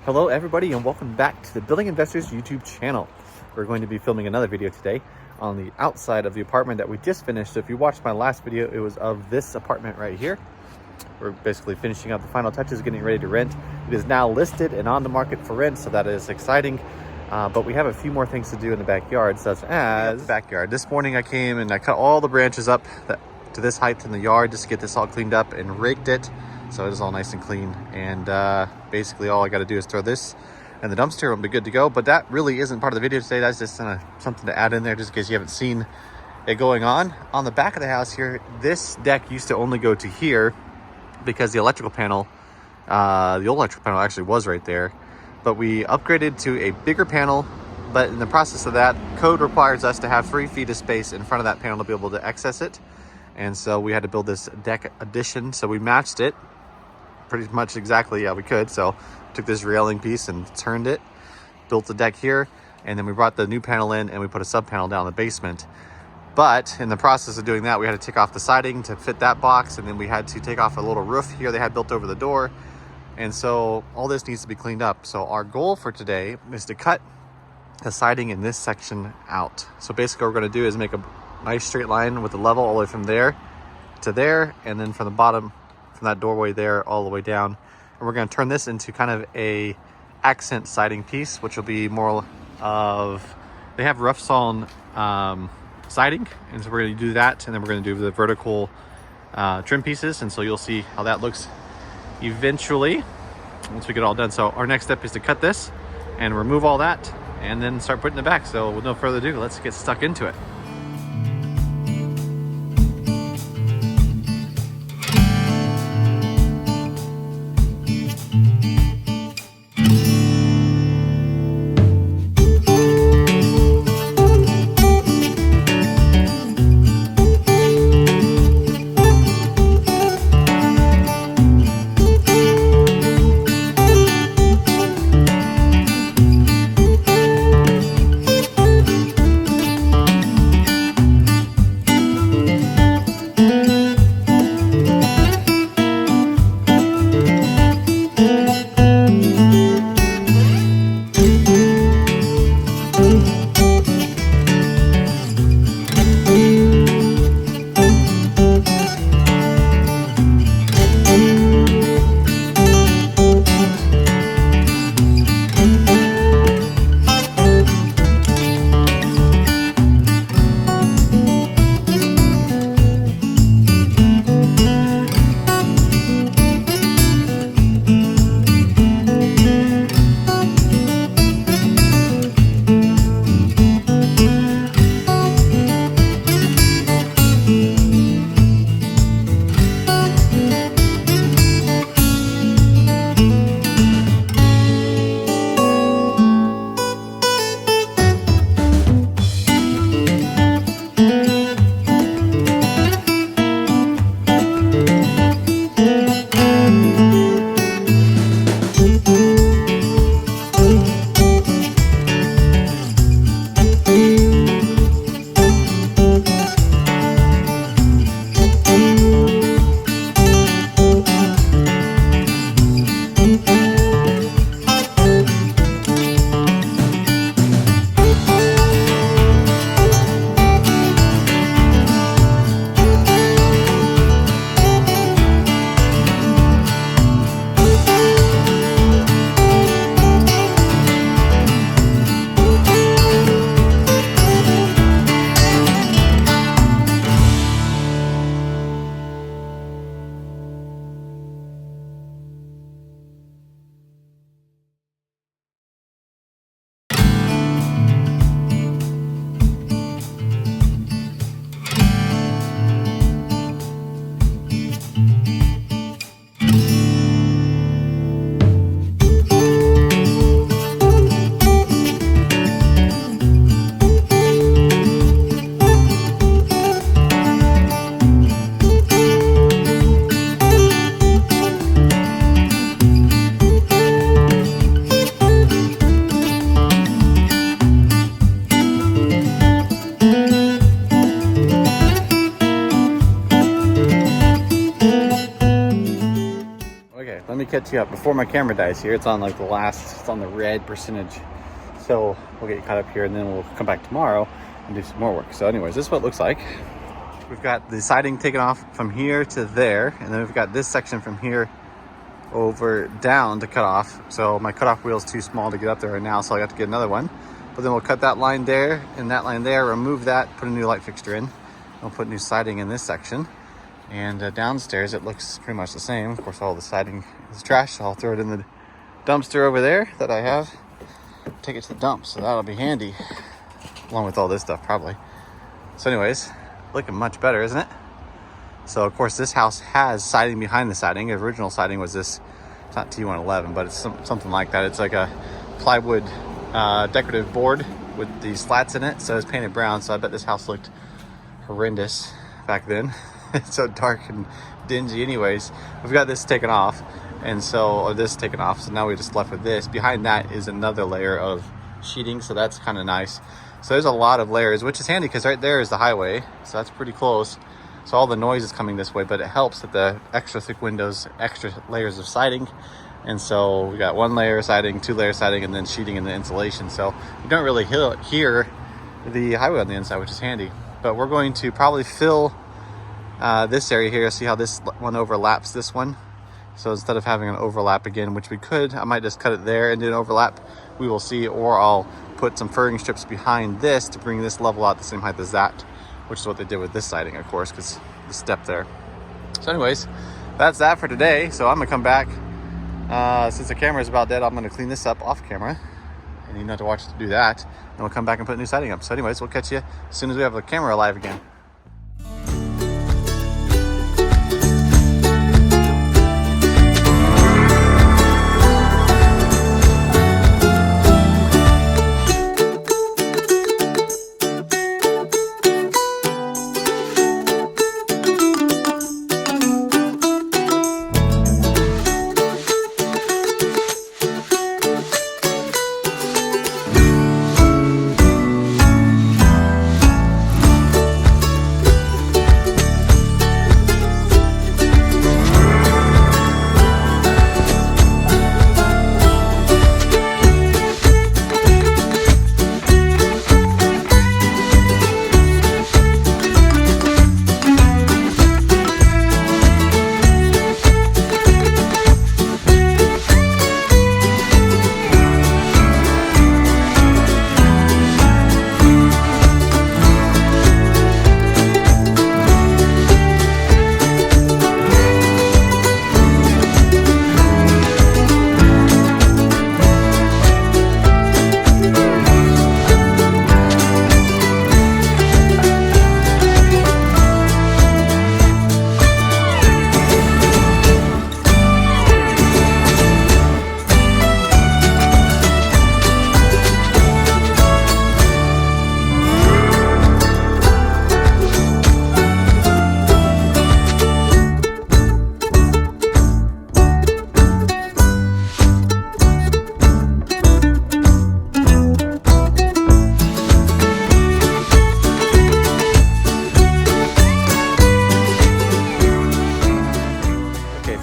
Hello everybody and welcome back to the Building Investors YouTube channel. We're going to be filming another video today on the outside of the apartment that we just finished. So if you watched my last video, it was of this apartment right here. We're basically finishing up the final touches, getting ready to rent. It is now listed and on the market for rent, so that is exciting. But we have a few more things to do in the backyard, such as backyard. This morning I came and I cut all the branches up to this height in the yard just to get this all cleaned up and raked it. So it is all nice and clean, and basically all I got to do is throw this and the dumpster will be good to go. But that really isn't part of the video today. That's just something to add in there just in case you haven't seen it going on. On the back of the house here, this deck used to only go to here because the electrical panel, the old electrical panel actually was right there. But we upgraded to a bigger panel, but in the process of that, code requires us to have 3 feet of space in front of that panel to be able to access it. And so we had to build this deck addition. So we matched it pretty much exactly, we could. So took this railing piece and turned it, built the deck here, and then we brought the new panel in and we put a sub panel down in the basement. But in the process of doing that, we had to take off the siding to fit that box, and then we had to take off a little roof here they had built over the door. And so all this needs to be cleaned up. So our goal for today is to cut the siding in this section out. So basically what we're going to do is make a nice straight line with the level all the way from there to there, and then from the bottom, from that doorway there all the way down. And we're going to turn this into kind of a accent siding piece, which will be more of, they have rough sawn siding, and so we're going to do that, and then we're going to do the vertical trim pieces, and so you'll see how that looks eventually once we get it all done. So our next step is to cut this and remove all that and then start putting it back. So with no further ado, let's get stuck into it. catch you up before my camera dies here. It's on like it's on the red percentage. So we'll get you caught up here and then we'll come back tomorrow and do some more work. So anyways, this is what it looks like. We've got the siding taken off from here to there, and then we've got this section from here over down to cut off. So my cutoff wheel is too small to get up there right now, so I got to get another one. But then we'll cut that line there and that line there, remove that, put a new light fixture in. We'll put new siding in this section. And downstairs it looks pretty much the same. Of course, all the siding is trash, so I'll throw it in the dumpster over there that I have. Take it to the dump, so that'll be handy, along with all this stuff probably. So anyways, looking much better, isn't it? So of course this house has siding behind the siding. The original siding was this, it's not T111, but it's something like that. It's like a plywood decorative board with these slats in it. So it's painted brown, so I bet this house looked horrendous back then. It's so dark and dingy. Anyways, we've got this taken off, and so this taken off, so now we're just left with this. Behind that is another layer of sheeting, so that's kind of nice. So there's a lot of layers, which is handy because right there is the highway, so that's pretty close. So all the noise is coming this way, but it helps that the extra thick windows, extra layers of siding. And so we got one layer of siding, two layer siding, and then sheeting in the insulation. So you don't really hear the highway on the inside, which is handy. But we're going to probably fill this area here. See how this one overlaps this one? So instead of having an overlap again, which we could, I might just cut it there and do an overlap. We will see, or I'll put some furring strips behind this to bring this level out the same height as that, which is what they did with this siding, of course, because the step there. So anyways, that's that for today. So I'm gonna come back. Since the camera is about dead, I'm gonna clean this up off camera, and you don't have to watch to do that. And we'll come back and put new siding up. So anyways, we'll catch you as soon as we have the camera alive again.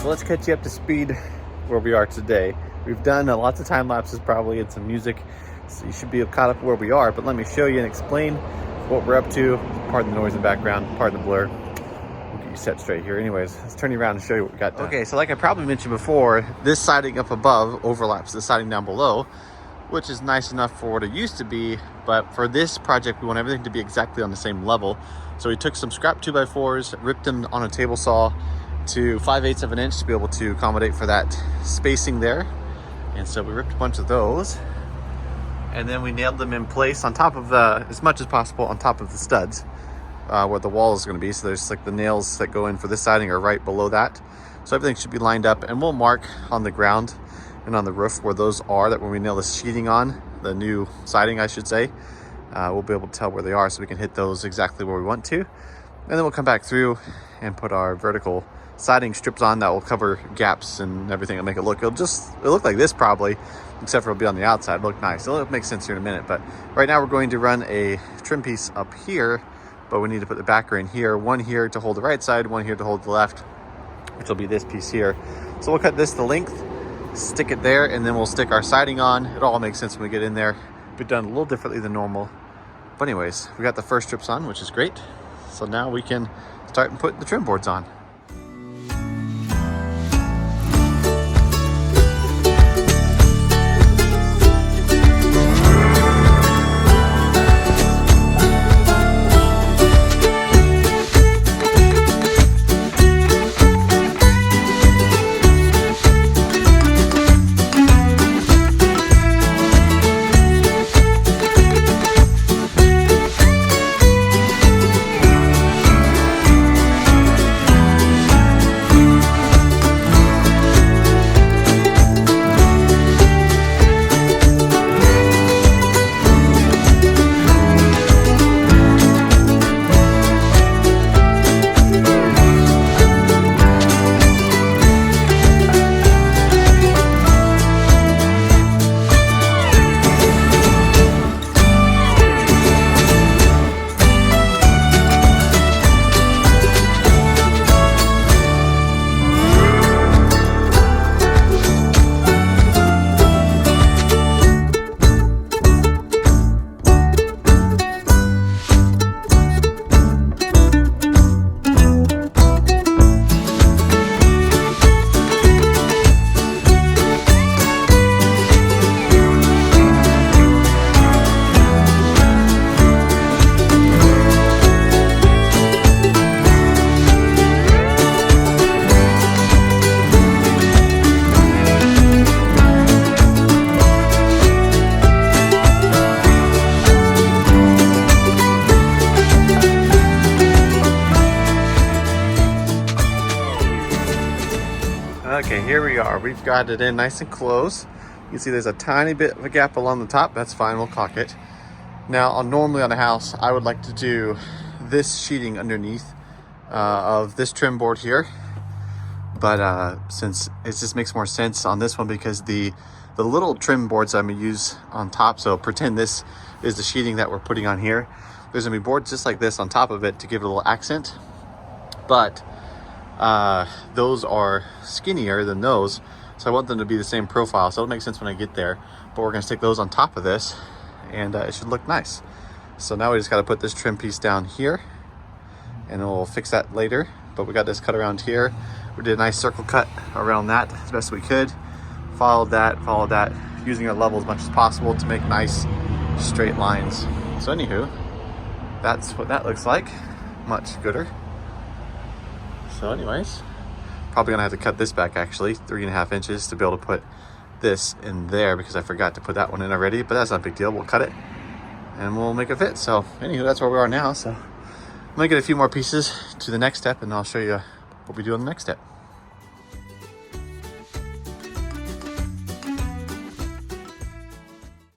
Let's catch you up to speed where we are today. We've done lots of time lapses probably and some music, so you should be caught up where we are, but let me show you and explain what we're up to. Pardon the noise in the background, pardon the blur. We'll get you set straight here. Anyways, let's turn you around and show you what we got done. Okay, so like I probably mentioned before, this siding up above overlaps the siding down below, which is nice enough for what it used to be, but for this project we want everything to be exactly on the same level. So we took some scrap 2x4s, ripped them on a table saw to 5/8 of an inch to be able to accommodate for that spacing there. And so we ripped a bunch of those, and then we nailed them in place on top of the, as much as possible on top of the studs where the wall is going to be. So there's like the nails that go in for this siding are right below that. So everything should be lined up, and we'll mark on the ground and on the roof where those are, that when we nail the sheeting on, the new siding I should say, we'll be able to tell where they are so we can hit those exactly where we want to. And then we'll come back through and put our vertical siding strips on that will cover gaps and everything and make it look, it'll look like this probably, except for it'll be on the outside. It'll look nice. It'll make sense here in a minute, but right now we're going to run a trim piece up here, but we need to put the backer in here, one here to hold the right side, one here to hold the left, which will be this piece here. So we'll cut this the length, stick it there, and then we'll stick our siding on. It all makes sense when we get in there. We've done a little differently than normal. But anyways, we got the first strips on, which is great. So now we can start and put the trim boards on. Okay, here we are. We've got it in nice and close. You can see there's a tiny bit of a gap along the top. That's fine, we'll caulk it. Now, normally on a house, I would like to do this sheeting underneath of this trim board here. But since it just makes more sense on this one because the little trim boards I'm gonna use on top, so pretend this is the sheeting that we're putting on here. There's gonna be boards just like this on top of it to give it a little accent. But those are skinnier than those, so I want them to be the same profile, so it'll make sense when I get there. But we're gonna stick those on top of this, and it should look nice. So now we just got to put this trim piece down here, and we'll fix that later. But we got this cut around here. We did a nice circle cut around that as best we could. Followed that, using our level as much as possible to make nice straight lines. So anywho, that's what that looks like. Much gooder. So anyways, probably gonna have to cut this back actually, 3.5 inches to be able to put this in there because I forgot to put that one in already, but that's not a big deal. We'll cut it and we'll make it fit. So anywho, that's where we are now. So I'm gonna get a few more pieces to the next step and I'll show you what we do on the next step.